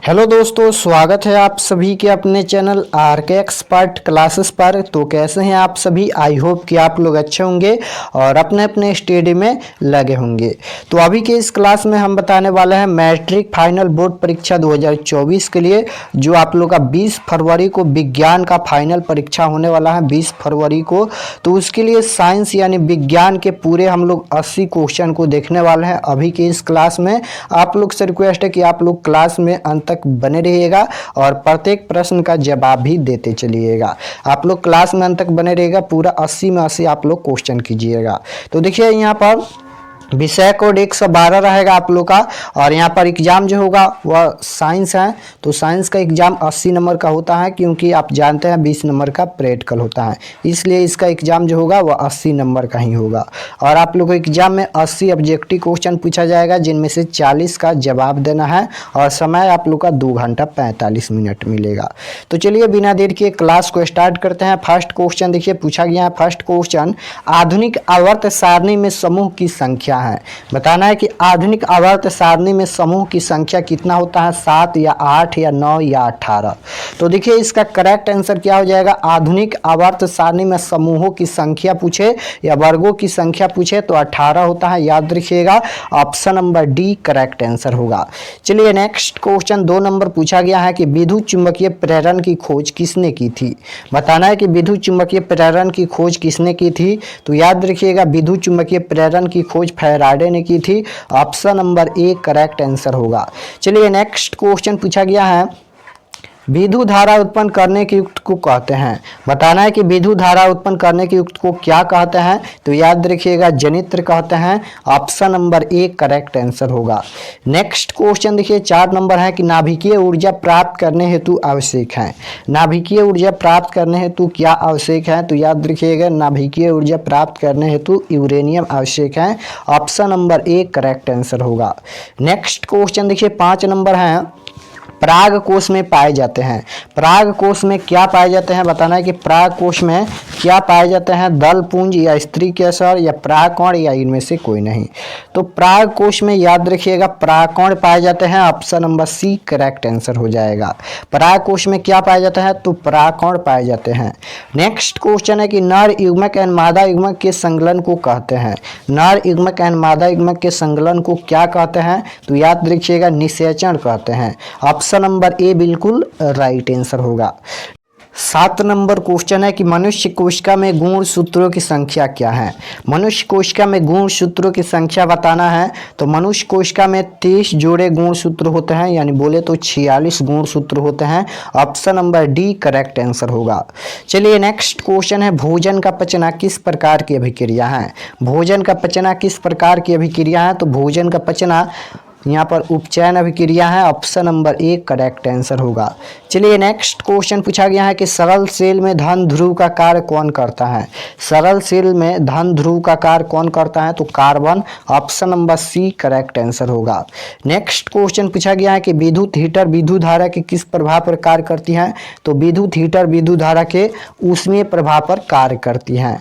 Hello दोस्तों, स्वागत है आप सभी के अपने चैनल आरके एक्सपर्ट क्लासेस पर। तो कैसे हैं आप सभी? आई होप कि आप लोग अच्छे होंगे और अपने अपने स्टडी में लगे होंगे। तो अभी के इस क्लास में हम बताने वाले हैं मैट्रिक फाइनल बोर्ड परीक्षा 2024 के लिए, जो आप लोग का 20 फरवरी को विज्ञान का फाइनल परीक्षा होने वाला है 20 फरवरी को। तो उसके लिए साइंस यानी विज्ञान के पूरे हम लोग 80 क्वेश्चन को देखने वाले हैं अभी के इस क्लास में। आप लोग से रिक्वेस्ट है कि आप लोग क्लास में अंत तक बने रहिएगा और प्रत्येक प्रश्न का जवाब भी देते चलिएगा। आप लोग क्लास में अंत तक बने रहिएगा, पूरा 80 में 80 आप लोग क्वेश्चन कीजिएगा। तो देखिए यहाँ पर विषय कोड 112 रहेगा आप लोग का, और यहाँ पर एग्जाम जो होगा वह साइंस है। तो साइंस का एग्जाम 80 नंबर का होता है, क्योंकि आप जानते हैं 20 नंबर का प्रैक्टिकल होता है, इसलिए इसका एग्जाम जो होगा वह 80 नंबर का ही होगा। और आप लोग को एग्जाम में 80 ऑब्जेक्टिव क्वेश्चन पूछा जाएगा, जिनमें से 40 का जवाब देना है, और समय आप लोग का 2 घंटा 45 मिनट मिलेगा। तो चलिए बिना देर के क्लास को स्टार्ट करते हैं। फर्स्ट क्वेश्चन देखिए पूछा गया है। फर्स्ट क्वेश्चन, आधुनिक आवर्त सारणी में समूह की संख्या है। बताना है कि आधुनिक आवर्त सारणी में समूह की संख्या कितना होता है, 7 या 8 या 9 या 18। तो देखिए इसका करेक्ट आंसर क्या हो जाएगा। आधुनिक आवर्त सारणी में समूहों की संख्या पूछे या वर्गों की संख्या पूछे तो 18 होता है, याद रखिएगा। Option number D correct answer होगा। चलिए नेक्स्ट क्वेश्चन 2 नंबर पूछा गया है कि विद्युत चुंबकीय प्रेरण की खोज किसने की थी। बताना है कि विद्युत चुंबकीय प्रेरण की खोज किसने की थी। तो याद रखिएगा विद्युत चुंबकीय प्रेरण की खोज फैराडे ने की थी। Option number A correct answer होगा। चलिए नेक्स्ट क्वेश्चन पूछा गया है, विद्युत धारा उत्पन्न करने के युक्त को कहते हैं। बताना है कि विद्युत धारा उत्पन्न करने के युक्त को क्या कहते हैं। तो याद रखिएगा जनित्र कहते हैं। Option number A correct answer होगा। नेक्स्ट क्वेश्चन देखिए 4 नंबर है कि नाभिकीय ऊर्जा प्राप्त करने हेतु आवश्यक है। नाभिकीय ऊर्जा प्राप्त करने हेतु क्या आवश्यक है। तो याद रखिएगा नाभिकीय ऊर्जा प्राप्त करने हेतु यूरेनियम आवश्यक है। Option number A correct answer होगा। नेक्स्ट क्वेश्चन देखिए 5 नंबर है, पराग कोश में पाए जाते हैं। पराग कोश में क्या पाए जाते हैं। बताना है कि पराग कोश में क्या पाए जाते हैं, दल पुंज या स्त्री केसर या परागकण या इनमें से कोई नहीं। तो पराग कोश में याद रखिएगा परागकण पाए जाते हैं। Option number C correct answer हो जाएगा। पराग कोश में क्या पाया जाता है, तो परागकण पाए जाते हैं। नेक्स्ट क्वेश्चन है कि नर युग्मक एंड मादा युग्मक के संकलन को कहते हैं। नर युग्मक एंड मादा युग्मक के संकलन को क्या कहते हैं। तो याद रखिएगा निषेचन कहते हैं। ऑप्शन नंबर ए बिल्कुल राइट आंसर होगा। 7 नंबर क्वेश्चन है कि मनुष्य कोशिका में गुणसूत्रों की संख्या क्या है। मनुष्य कोशिका में गुणसूत्रों की संख्या बताना है। तो मनुष्य कोशिका में 30 जोड़े गुणसूत्र होते हैं, यानी बोले तो 46 गुणसूत्र होते हैं। Option number D correct answer होगा। चलिए नेक्स्ट क्वेश्चन है, भोजन का पचना किस प्रकार की अभिक्रिया है। भोजन का पचना किस प्रकार की अभिक्रिया है। तो भोजन का पचना यहाँ पर उपचयन अभिक्रिया है। Option number A correct answer होगा। चलिए नेक्स्ट क्वेश्चन पूछा गया है कि सरल सेल में धन ध्रुव का कार्य कौन करता है। सरल सेल में धन ध्रुव का कार्य कौन करता है। तो carbon. Option number C correct answer होगा। नेक्स्ट क्वेश्चन पूछा गया है कि विद्युत हीटर विद्युत धारा के किस प्रभाव पर कार्य करती है। तो विद्युत हीटर विद्युत धारा के ऊष्मीय प्रभाव पर कार्य करती है।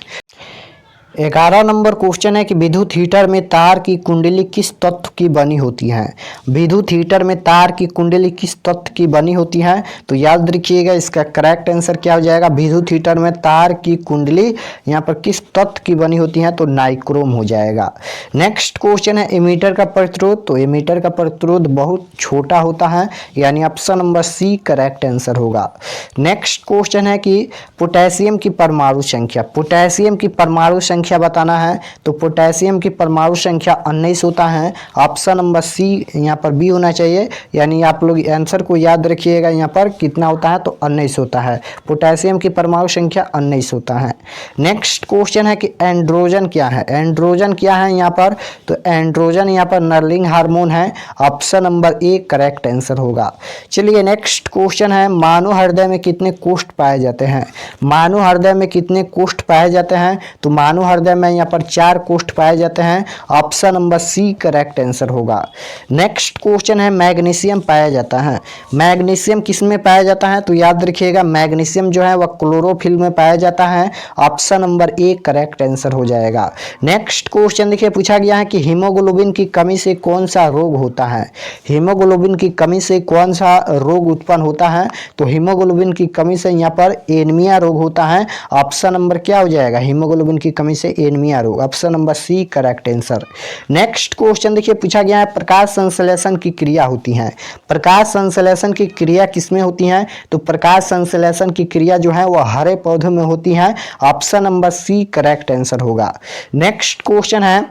11 नंबर क्वेश्चन है कि विद्युत हीटर में तार की कुंडली किस तत्व की बनी होती है। विद्युत हीटर में तार की कुंडली किस तत्व की बनी होती है। तो याद रखिएगा इसका करेक्ट आंसर क्या हो जाएगा। विद्युत हीटर में तार की कुंडली यहाँ पर किस तत्व की बनी होती है। तो नाइक्रोम हो जाएगा। नेक्स्ट क्वेश्चन है एमीटर का प्रतिरोध। तो एमीटर का प्रतिरोध बहुत छोटा होता है, यानी option number C correct answer होगा। नेक्स्ट क्वेश्चन है कि पोटेशियम की परमाणु संख्या। पोटेशियम की परमाणु संख्या बताना है। तो पोटेशियम की परमाणु संख्या 19 होता है। ऑप्शन नंबर सी यहाँ पर बी होना चाहिए, यानी आप लोग आंसर को याद रखिएगा। यहाँ पर कितना होता है, तो 19 होता है। पोटेशियम की परमाणु संख्या 19 होता है। नेक्स्ट क्वेश्चन है कि एंड्रोजन क्या है। एंड्रोजन क्या है यहाँ पर। तो एंड्रोजन यहाँ पर नर्लिंग हार्मोन है। Option number A correct answer होगा। चलिए नेक्स्ट क्वेश्चन है, मानव हृदय में कितने कोष्ठ पाए जाते हैं। मानव हृदय में कितने कोष्ठ पाए जाते हैं। तो मानव हृदय में यहाँ पर 4 कोष्ठ पाए जाते हैं। Option number C correct answer होगा। नेक्स्ट क्वेश्चन है मैग्नीशियम पाया जाता है। मैग्नीशियम किस में पाया जाता है? तो याद रखिएगा मैग्नीशियम जो है वह क्लोरोफिल में पाया जाता है। Option number A correct answer हो जाएगा। नेक्स्ट क्वेश्चन देखिए पूछा गया है कि हीमोग्लोबिन की कमी से कौन सा रोग होता है? हीमोग्लोबिन की कमी से कौन सा रोग उत्पन्न होता है? तो हीमोग्लोबिन की कमी से यहाँ पर एनीमिया रोग होता है। ऑप्शन नंबर क्या हो जाएगा? हीमोग्लोबिन की कमी से एनीमिया रोग। Option number C correct answer. Next question देखिए पूछा गया है प्रकाश संश्लेषण की क्रिया होती है। प्रकाश संश्लेषण की क्रिया किसमें होती है? तो प्रकाश संश्लेषण की क्रिया जो है वह हरे पौधों में होती है। Option number C correct answer होगा। नेक्स्ट क्वेश्चन है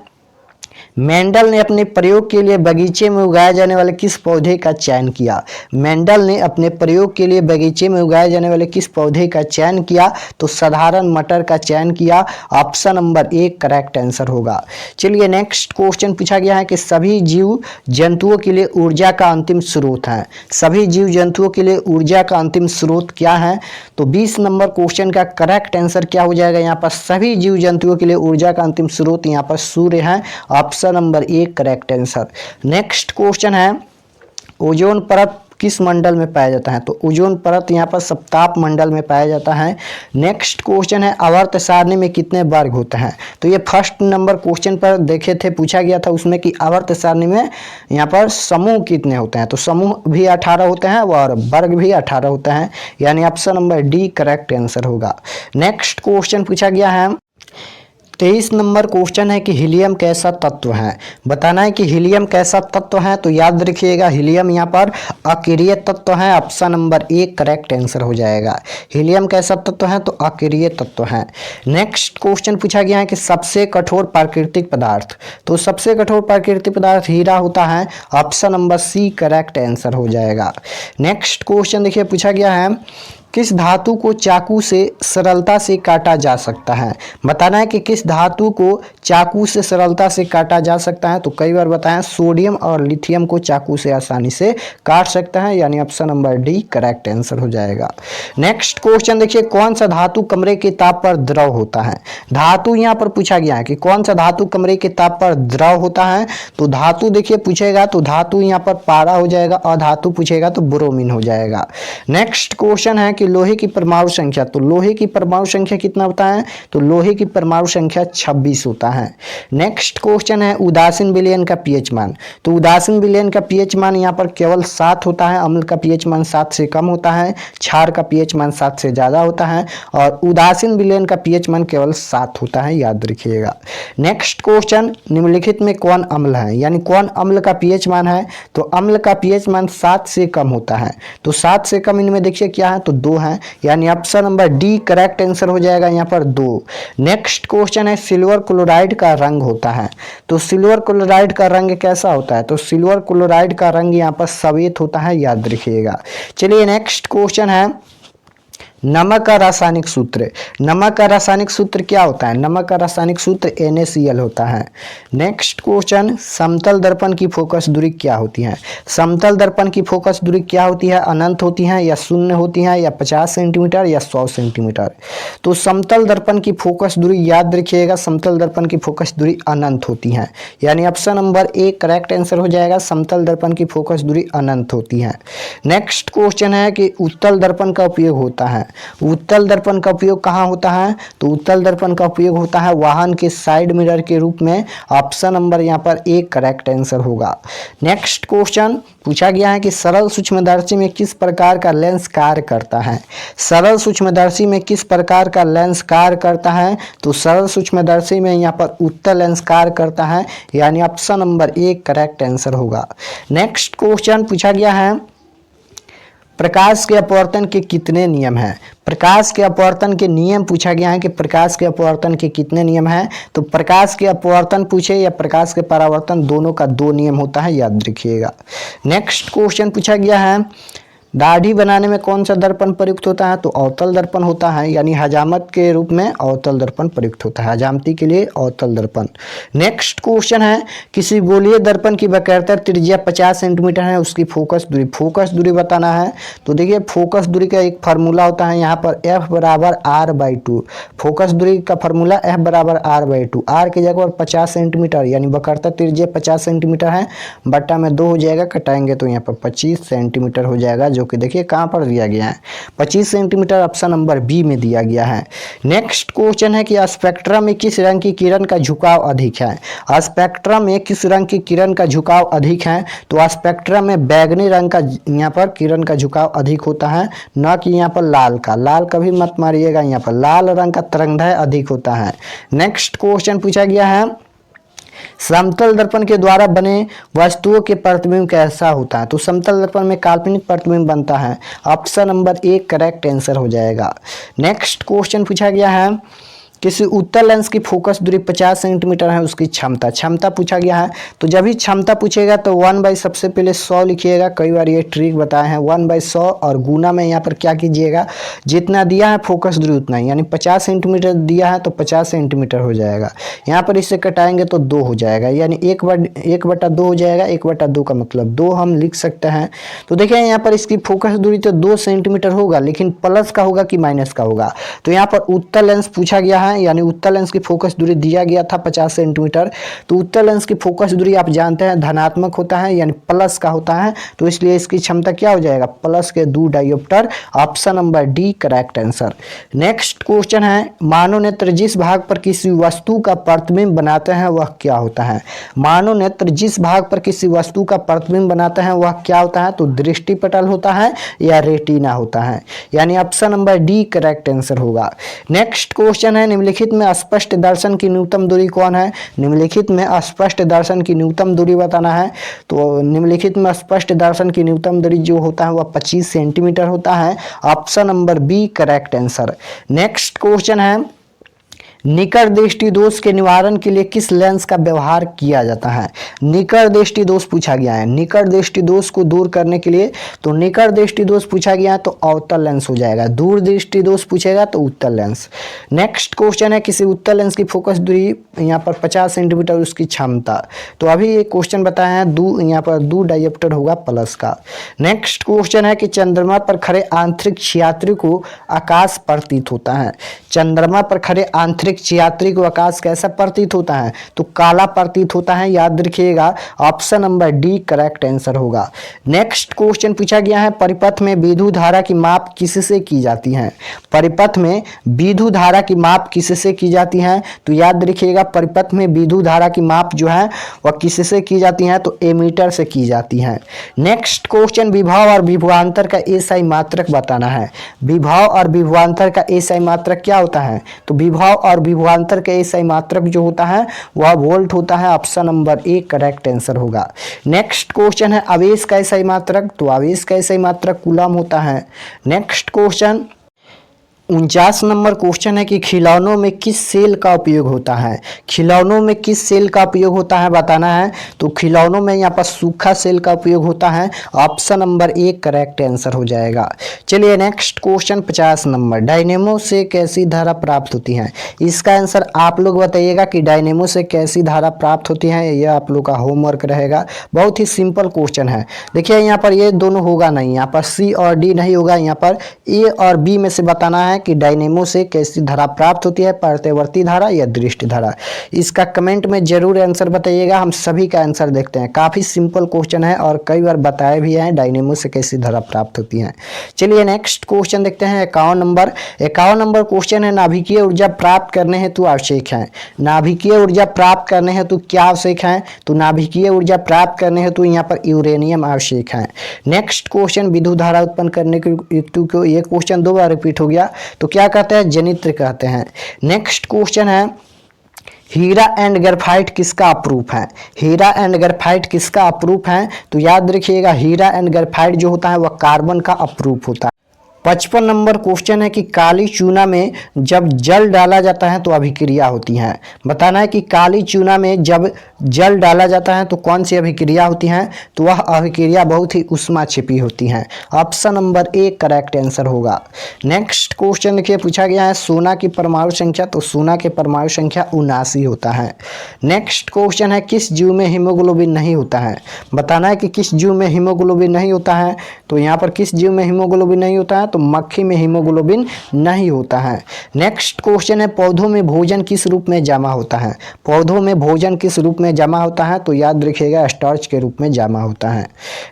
मेंडल ने अपने प्रयोग के लिए बगीचे में उगाए जाने वाले किस पौधे का चयन किया? मेंडल ने अपने प्रयोग के लिए बगीचे में उगाए जाने वाले किस पौधे का चयन किया? तो साधारण मटर का चयन किया। Option number A correct answer होगा। चलिए नेक्स्ट क्वेश्चन पूछा गया है कि सभी जीव जंतुओं के लिए ऊर्जा का अंतिम स्रोत है। सभी जीव जंतुओं के लिए ऊर्जा का अंतिम स्रोत क्या है? तो 20 नंबर क्वेश्चन का करेक्ट आंसर क्या हो जाएगा? यहाँ पर सभी जीव जंतुओं के लिए ऊर्जा का अंतिम स्रोत यहाँ पर सूर्य है। Option number A correct answer. Next question है ओजोन परत किस मंडल में पाया जाता है? तो ओजोन परत यहाँ पर सप्ताप मंडल में पाया जाता है। नेक्स्ट क्वेश्चन है आवर्त सारणी में कितने वर्ग होते हैं? तो ये फर्स्ट नंबर क्वेश्चन पर देखे थे, पूछा गया था उसमें कि आवर्त सारणी में यहाँ पर समूह कितने होते हैं? तो समूह भी 18 होते हैं और वर्ग भी 18 होते हैं, यानी option number D correct answer होगा। नेक्स्ट क्वेश्चन पूछा गया है 23 नंबर क्वेश्चन है कि हीलियम कैसा तत्व है? बताना है कि हीलियम कैसा तत्व है। तो याद रखिएगा हीलियम यहाँ पर अकीरिय तत्व है। Option number A correct answer हो जाएगा। हीलियम कैसा तत्व है? तो अकीरिय तत्व है। नेक्स्ट क्वेश्चन पूछा गया है कि सबसे कठोर प्राकृतिक पदार्थ। तो सबसे कठोर प्राकृतिक पदार्थ हीरा होता है। Option number C correct answer हो जाएगा। नेक्स्ट क्वेश्चन देखिए पूछा गया है किस धातु को चाकू से सरलता से काटा जा सकता है? बताना है कि किस धातु को चाकू से सरलता से काटा जा सकता है। तो कई बार बताएं सोडियम और लिथियम को चाकू से आसानी से काट सकता है, यानी option number D correct answer हो जाएगा। नेक्स्ट क्वेश्चन देखिए कौन सा धातु कमरे के ताप पर द्रव होता है? धातु यहाँ पर पूछा गया है कि कौन सा धातु कमरे के ताप पर द्रव होता है। तो धातु देखिए पूछेगा तो धातु यहाँ पर पारा हो जाएगा और धातु पूछेगा तो ब्रोमीन हो जाएगा। नेक्स्ट क्वेश्चन है कि लोहे की परमाणु संख्या। तो लोहे की परमाणु संख्या कितना होता है? तो लोहे की परमाणु संख्या 26 होता है। नेक्स्ट क्वेश्चन है उदासीन विलयन का पीएच मान। तो उदासीन विलयन का पीएच मान यहाँ पर केवल 7 होता है। अम्ल का पीएच मान 7 से कम होता है। क्षार का पीएच मान 7 से ज्यादा होता है और उदासीन विलयन का पीएच मान केवल 7 होता है, याद रखिएगा। नेक्स्ट क्वेश्चन निम्नलिखित में कौन अम्ल है, यानी कौन अम्ल का पीएच मान है? तो अम्ल का पीएच मान 7 से कम होता है। तो 7 से कम इनमें देखिए क्या है? तो 2 है, यानी option number D correct answer हो जाएगा यहाँ पर 2। नेक्स्ट क्वेश्चन है सिल्वर क्लोराइड का रंग होता है। तो सिल्वर क्लोराइड का रंग कैसा होता है? तो सिल्वर क्लोराइड का रंग यहाँ पर सफेद होता है, याद रखिएगा। चलिए नेक्स्ट क्वेश्चन है नमक का रासायनिक सूत्र। नमक का रासायनिक सूत्र क्या होता है? नमक का रासायनिक सूत्र NaCl होता है। नेक्स्ट क्वेश्चन समतल दर्पण की फोकस दूरी क्या होती है? समतल दर्पण की फोकस दूरी क्या होती है? अनंत होती है या शून्य होती है या 50 सेंटीमीटर या 100 सेंटीमीटर? तो समतल दर्पण की फोकस दूरी याद रखिएगा, समतल दर्पण की फोकस दूरी अनंत होती है, यानी option number A correct answer हो जाएगा। समतल दर्पण की फोकस दूरी अनंत होती है। नेक्स्ट क्वेश्चन है कि उत्तल दर्पण का उपयोग होता है। उत्तल दर्पण का उपयोग कहाँ होता है? तो उत्तल दर्पण का उपयोग होता है वाहन के साइड मिरर के रूप में। ऑप्शन नंबर यहाँ पर ए करेक्ट आंसर होगा। नेक्स्ट क्वेश्चन पूछा गया है कि सरल सूक्ष्मदर्शी में किस प्रकार का लेंस कार्य करता है? सरल सूक्ष्मदर्शी में किस प्रकार का लेंस कार्य करता है? तो सरल सूक्ष्मदर्शी में यहाँ पर उत्तल लेंस कार्य करता है, यानी option number A correct answer होगा। नेक्स्ट क्वेश्चन पूछा गया है प्रकाश के अपवर्तन के कितने नियम हैं? प्रकाश के अपवर्तन के नियम पूछा गया है कि प्रकाश के अपवर्तन के कितने नियम हैं। तो प्रकाश के अपवर्तन पूछे या प्रकाश के परावर्तन, दोनों का 2 नियम होता है, याद रखिएगा। नेक्स्ट क्वेश्चन पूछा गया है दाढ़ी बनाने में कौन सा दर्पण प्रयुक्त होता है? तो अवतल दर्पण होता है, यानी हजामत के रूप में अवतल दर्पण प्रयुक्त होता है, हजामती के लिए अवतल दर्पण। नेक्स्ट क्वेश्चन है, किसी गोलीय दर्पण की वक्रता त्रिज्या 50 सेंटीमीटर है, उसकी फोकस दूरी बताना है। तो देखिए फोकस दूरी का एक फार्मूला होता है यहाँ पर F बराबर R/2। फोकस दूरी का फार्मूला F बराबर R/2। R की जगह पर 50 सेंटीमीटर, यानी वक्रता त्रिज्या 50 सेंटीमीटर है, बट्टा में 2 हो जाएगा, कटाएंगे तो यहाँ पर 25 सेंटीमीटर हो जाएगा, जो कि देखिए कहाँ पर दिया गया है 25 सेंटीमीटर, ऑप्शन नंबर बी में दिया गया है। नेक्स्ट क्वेश्चन है कि स्पेक्ट्रम में किस रंग की किरण का झुकाव अधिक है? स्पेक्ट्रम में किस रंग की किरण का झुकाव अधिक है? तो स्पेक्ट्रम में बैगनी रंग का यहाँ पर किरण का झुकाव अधिक होता है, न कि यहाँ पर लाल का। लाल कभी मत मारिएगा, यहाँ पर लाल रंग का तरंगदैर्घ्य अधिक होता है। नेक्स्ट क्वेश्चन पूछा गया है, समतल दर्पण के द्वारा बने वस्तुओं के प्रतिबिंब कैसा होता है? तो समतल दर्पण में काल्पनिक प्रतिबिंब बनता है, option number A correct answer हो जाएगा। नेक्स्ट क्वेश्चन पूछा गया है, किसी उत्तल लेंस की फोकस दूरी 50 सेंटीमीटर है, उसकी क्षमता पूछा गया है। तो जब भी क्षमता पूछेगा तो 1/, सबसे पहले 100 लिखिएगा, कई बार ये ट्रिक बताए हैं, 1/100 और गुना में यहाँ पर क्या कीजिएगा, जितना दिया है फोकस दूरी उतना ही, यानी 50 सेंटीमीटर दिया है तो 50 सेंटीमीटर हो जाएगा। यहाँ पर इससे कटाएंगे तो 2 हो जाएगा, यानी 1/2 हो जाएगा। 1/2 का मतलब 2 हम लिख सकते हैं। तो देखिए यहाँ पर इसकी फोकस दूरी तो 2 सेंटीमीटर होगा, लेकिन प्लस का होगा कि माइनस का होगा? तो यहाँ पर उत्तल लेंस पूछा गया है, यानी उत्तल लेंस की फोकस दूरी दिया गया था 50 सेंटीमीटर। तो उत्तल लेंस की फोकस दूरी आप जानते हैं धनात्मक होता है, यानी प्लस का होता है, तो इसलिए इसकी क्षमता क्या हो जाएगा, प्लस के 2 dioptre, option number D correct answer. Next question है, मानव नेत्र जिस भाग पर किसी वस्तु का प्रतिबिंब बनाते हैं वह क्या होता है? मानव नेत्र जिस भाग पर किसी वस्तु का प्रतिबिंब बनाते हैं वह क्या होता है? तो दृष्टिपटल होता है या रेटिना होता है, यानी option number D correct answer होगा। नेक्स्ट क्वेश्चन है, निम्नलिखित में स्पष्ट दर्शन की न्यूनतम दूरी कौन है? निम्नलिखित में स्पष्ट दर्शन की न्यूनतम दूरी बताना है। तो निम्नलिखित में स्पष्ट दर्शन की न्यूनतम दूरी जो होता है वह 25 सेंटीमीटर होता है, option number B correct answer. Next question है, निकट दृष्टि दोष के निवारण के लिए किस लेंस का व्यवहार किया जाता है? निकट दृष्टि दोष पूछा गया है, निकट दृष्टि दोष को दूर करने के लिए, तो निकट दृष्टि दोष पूछा गया है तो अवतल लेंस हो जाएगा, दूर दृष्टि दोष पूछेगा तो उत्तल लेंस। नेक्स्ट क्वेश्चन है, किसी उत्तल लेंस की फोकस दूरी यहाँ पर 50 सेंटीमीटर, उसकी क्षमता। तो अभी ये क्वेश्चन बताया है, यहाँ पर 2 डायोप्टर होगा प्लस का। नेक्स्ट क्वेश्चन है कि चंद्रमा पर खड़े आंतरिक यात्री को आकाश प्रतीत होता है। चंद्रमा पर खड़े आंतरिक यात्री को आकाश कैसा प्रतीत होता है? तो काला प्रतीत होता है, याद रखिएगा, option number D correct answer होगा। नेक्स्ट क्वेश्चन पूछा गया है, परिपथ में विद्युत धारा की माप किससे की जाती है? परिपथ में विद्युत धारा की माप किससे की जाती है? तो याद रखिएगा, परिपथ में विद्युत धारा की माप जो है वह किससे की जाती है? तो एमीटर से की जाती है। नेक्स्ट क्वेश्चन, विभव और विभवांतर का एसआई मात्रक बताना है। विभव और विभवांतर का एसआई मात्रक क्या होता है? तो विभव और विभवांतर का एसआई मात्रक जो होता है वह वोल्ट होता है, option number A correct answer होगा। नेक्स्ट क्वेश्चन है, आवेश का एसआई मात्रक, तो आवेश का एसआई मात्रक कूलम होता है। नेक्स्ट क्वेश्चन 49 नंबर क्वेश्चन है कि खिलौनों में किस सेल का उपयोग होता है? खिलौनों में किस सेल का उपयोग होता है बताना है। तो खिलौनों में यहाँ पर सूखा सेल का उपयोग होता है, option number A correct answer हो जाएगा। चलिए नेक्स्ट क्वेश्चन 50 नंबर, डायनेमो से कैसी धारा प्राप्त होती है? इसका आंसर आप लोग बताइएगा कि डायनेमो से कैसी धारा प्राप्त होती है, यह आप लोग का होमवर्क रहेगा। बहुत ही सिंपल क्वेश्चन है। देखिए यहाँ पर ये दोनों होगा नहीं, यहाँ पर सी और डी नहीं होगा, यहाँ पर ए और बी में से बताना है कि डायनेमो से कैसी धारा प्राप्त होती है, प्रत्यावर्ती धारा या दृष्टि धारा। इसका कमेंट में जरूर आंसर बताइएगा, हम सभी का आंसर देखते हैं। काफी सिंपल क्वेश्चन है और कई बार बताए भी हैं डायनेमो से कैसी धारा प्राप्त होती है। चलिए नेक्स्ट क्वेश्चन देखते हैं 51 नंबर। 51 नंबर क्वेश्चन है, नाभिकीय ऊर्जा प्राप्त करने हेतु आवश्यक है। नाभिकीय ऊर्जा प्राप्त करने हेतु क्या आवश्यक है? तो नाभिकीय ऊर्जा प्राप्त करने हेतु यहाँ पर यूरेनियम आवश्यक है। नेक्स्ट क्वेश्चन, विद्युत धारा उत्पन्न करने के हेतु, ये क्वेश्चन 2 बार रिपीट हो गया, तो क्या कहते हैं? जनित्र कहते हैं। नेक्स्ट क्वेश्चन है, हीरा एंड ग्रेफाइट किसका अप्रूप है? हीरा एंड ग्रेफाइट किसका अप्रूप है? तो याद रखिएगा, हीरा एंड ग्रेफाइट जो होता है वह कार्बन का अप्रूप होता है। 55 नंबर क्वेश्चन है कि काली चूना में जब जल डाला जाता है तो अभिक्रिया होती है। बताना है कि काली चूना में जब जल डाला जाता है तो कौन सी अभिक्रिया होती है, तो वह अभिक्रिया बहुत ही उष्मा छिपी होती है। Option number A correct answer होगा। नेक्स्ट क्वेश्चन देखिए पूछा गया है सोना की परमाणु संख्या, तो सोना के परमाणु संख्या 79 होता है। नेक्स्ट क्वेश्चन है किस जीव में हीमोग्लोबिन नहीं होता है। बताना है कि किस जीव में हीमोग्लोबिन नहीं होता है, तो यहाँ पर किस जीव में हीमोग्लोबिन नहीं होता है, तो मक्खी में हीमोग्लोबिन नहीं होता है। नेक्स्ट क्वेश्चन है पौधों में भोजन किस रूप में जमा होता है। पौधों में भोजन किस रूप में जमा होता है, तो याद रखिएगा स्टार्च के रूप में जमा होता है।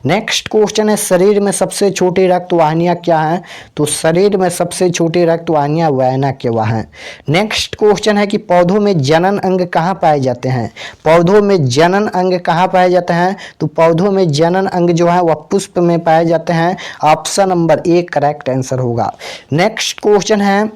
नेक्स्ट क्वेश्चन है शरीर में सबसे छोटी रक्त वाहिनियाँ क्या है, तो शरीर में सबसे छोटी रक्त वाहिनियाँ वैना केवा है। नेक्स्ट क्वेश्चन है कि पौधों में जनन अंग कहाँ पाए जाते हैं। पौधों में जनन अंग कहाँ पाए जाते हैं, तो पौधों में जनन अंग जो है वह पुष्प में पाए जाते हैं। Option number A correct answer होगा। नेक्स्ट क्वेश्चन है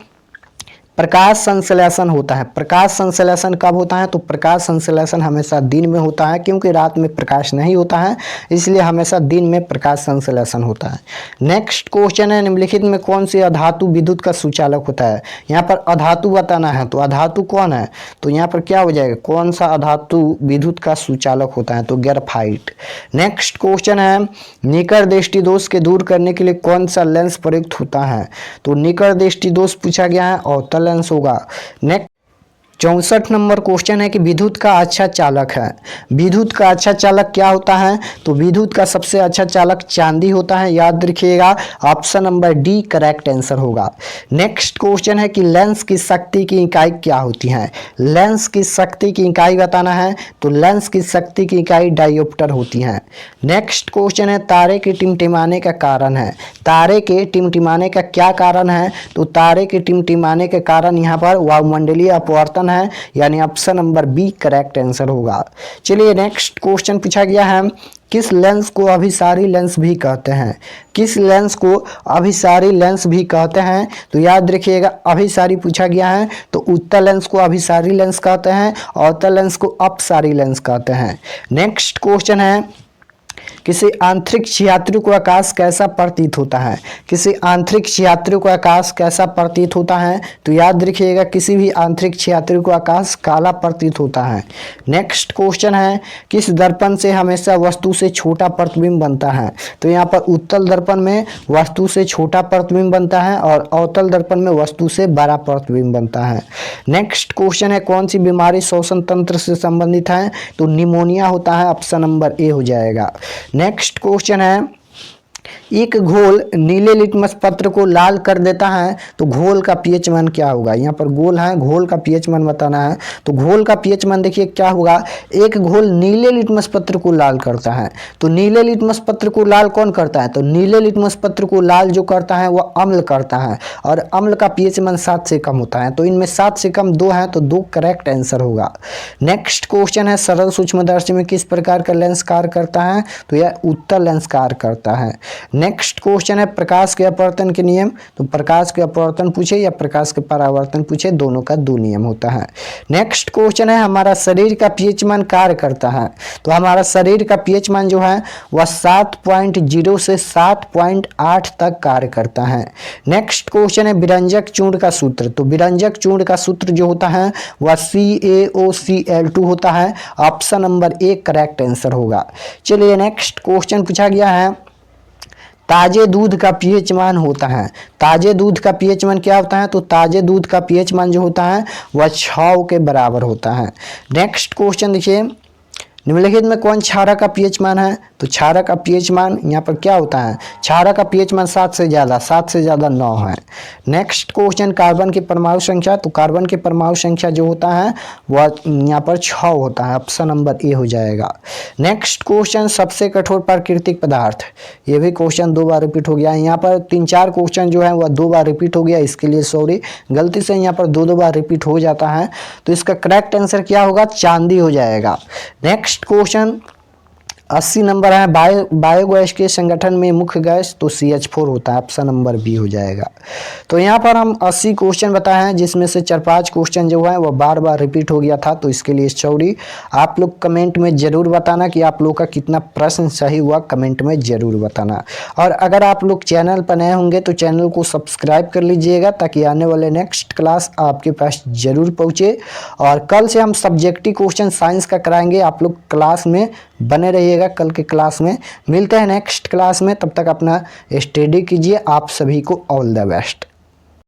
प्रकाश संश्लेषण होता है। प्रकाश संश्लेषण कब होता है, तो प्रकाश संश्लेषण हमेशा दिन में होता है, क्योंकि रात में प्रकाश नहीं होता है, इसलिए हमेशा दिन में प्रकाश संश्लेषण होता है। नेक्स्ट क्वेश्चन है निम्नलिखित में कौन सी अधातु विद्युत का सुचालक होता है। यहाँ पर अधातु बताना है, तो अधातु कौन है, तो यहाँ पर क्या हो जाएगा, कौन सा अधातु विद्युत का सुचालक होता है, तो ग्रेफाइट। नेक्स्ट क्वेश्चन है निकट दृष्टि दोष के दूर करने के लिए कौन सा लेंस प्रयुक्त होता है, तो निकट दृष्टि दोष पूछा गया है और लेंस होगा। नेक्स्ट 64 नंबर क्वेश्चन है कि विद्युत का अच्छा चालक है। विद्युत का अच्छा चालक क्या होता है, तो विद्युत का सबसे अच्छा चालक चांदी होता है, याद रखिएगा। Option number D correct answer होगा। नेक्स्ट क्वेश्चन है कि लेंस की शक्ति की इकाई क्या होती है। लेंस की शक्ति की इकाई बताना है, तो लेंस की शक्ति की इकाई डायोप्टर होती है। नेक्स्ट क्वेश्चन है तारे के टिमटिमाने का कारण है। तारे के टिमटिमाने का क्या कारण है, तो तारे के टिमटिमाने के कारण यहाँ पर वायुमंडलीय अपवर्तन है, यानी option number B correct answer होगा। चलिए नेक्स्ट क्वेश्चन पूछा गया है किस लेंस को अभिसारी लेंस भी कहते हैं। किस लेंस को अभिसारी लेंस भी कहते हैं, तो याद रखिएगा अभिसारी पूछा गया है, तो उत्तल लेंस को अभिसारी लेंस कहते हैं और अवतल लेंस को अपसारी लेंस कहते हैं। नेक्स्ट क्वेश्चन है किसी आंतरिक यात्री को आकाश कैसा प्रतीत होता है। किसी आंतरिक यात्री को आकाश कैसा प्रतीत होता है, तो याद रखिएगा किसी भी आंतरिक यात्री को आकाश काला प्रतीत होता है। नेक्स्ट क्वेश्चन है किस दर्पण से हमेशा वस्तु से छोटा प्रतिबिंब बनता है, तो यहाँ पर उत्तल दर्पण में वस्तु से छोटा प्रतिबिंब बनता है और अवतल दर्पण में वस्तु से बड़ा प्रतिबिंब बनता है। नेक्स्ट क्वेश्चन है कौन सी बीमारी श्वसन तंत्र से संबंधित है, तो निमोनिया होता है, ऑप्शन नंबर ए हो जाएगा। नेक्स्ट क्वेश्चन है एक घोल नीले लिटमस पत्र को लाल कर देता है, तो घोल का पीएच मान क्या होगा। यहाँ पर घोल है, घोल का पीएच मान बताना है, तो घोल का पीएच मान देखिए क्या होगा। एक घोल नीले लिटमस पत्र को लाल करता है, तो नीले लिटमस पत्र को लाल कौन करता है, तो नीले लिटमस पत्र को लाल जो करता है वह अम्ल करता है और अम्ल का पीएच मान 7 से कम होता है, तो इनमें 7 से कम 2 है, तो 2 करेक्ट आंसर होगा। नेक्स्ट क्वेश्चन है सरल सूक्ष्मदर्शी में किस प्रकार का लेंस कार्य करता है, तो यह उत्तल लेंस कार्य करता है। नेक्स्ट क्वेश्चन है प्रकाश के अपवर्तन के नियम, तो प्रकाश के अपवर्तन पूछे या प्रकाश के परावर्तन पूछे, दोनों का 2 नियम होता है। नेक्स्ट क्वेश्चन है हमारा शरीर का पीएच मान कार्य करता है, तो हमारा शरीर का पीएच मान जो है वह 7.0 से 7.8 तक कार्य करता है। नेक्स्ट क्वेश्चन है विरंजक चूर्ण का सूत्र, तो विरंजक चूर्ण का सूत्र जो होता है वह CaOCl2 होता है, option number A correct answer होगा। चलिए नेक्स्ट क्वेश्चन पूछा गया है ताजे दूध का पीएच मान होता है। ताजे दूध का पीएच मान क्या होता है, तो ताजे दूध का पीएच मान जो होता है वह 6 के बराबर होता है। नेक्स्ट क्वेश्चन देखिए निम्नलिखित में कौन क्षारक का पीएच मान है, तो क्षारक का पीएच मान यहाँ पर क्या होता है, क्षारक का पीएच मान 7 से ज़्यादा 9 है। नेक्स्ट क्वेश्चन कार्बन की परमाणु संख्या, तो कार्बन की परमाणु संख्या जो होता है वह यहाँ पर 6 होता है, ऑप्शन नंबर ए हो जाएगा। नेक्स्ट क्वेश्चन सबसे कठोर प्राकृतिक पदार्थ, ये भी क्वेश्चन 2 बार रिपीट हो गया है। यहाँ पर 3-4 क्वेश्चन जो है वह 2 बार रिपीट हो गया, इसके लिए सॉरी, गलती से यहाँ पर 2 बार रिपीट हो जाता है, तो इसका करेक्ट आंसर क्या होगा, चांदी हो जाएगा। नेक्स्ट क्वेश्चन 80 नंबर है बायोगैस के संगठन में मुख्य गैस, तो CH4 होता है, ऑप्शन नंबर बी हो जाएगा। तो यहाँ पर हम 80 क्वेश्चन बताए हैं, जिसमें से 4-5 क्वेश्चन जो है वो बार बार रिपीट हो गया था, तो इसके लिए सॉरी। आप लोग कमेंट में ज़रूर बताना कि आप लोग का कितना प्रश्न सही हुआ, कमेंट में ज़रूर बताना। और अगर आप लोग चैनल पर नए होंगे तो चैनल को सब्सक्राइब कर लीजिएगा, ताकि आने वाले नेक्स्ट क्लास आपके पास ज़रूर पहुँचे। और कल से हम सब्जेक्टिव क्वेश्चन साइंस का कराएंगे, आप लोग क्लास में बने रहिएगा। कल के क्लास में मिलते हैं नेक्स्ट क्लास में, तब तक अपना स्टडी कीजिए। आप सभी को ऑल द बेस्ट।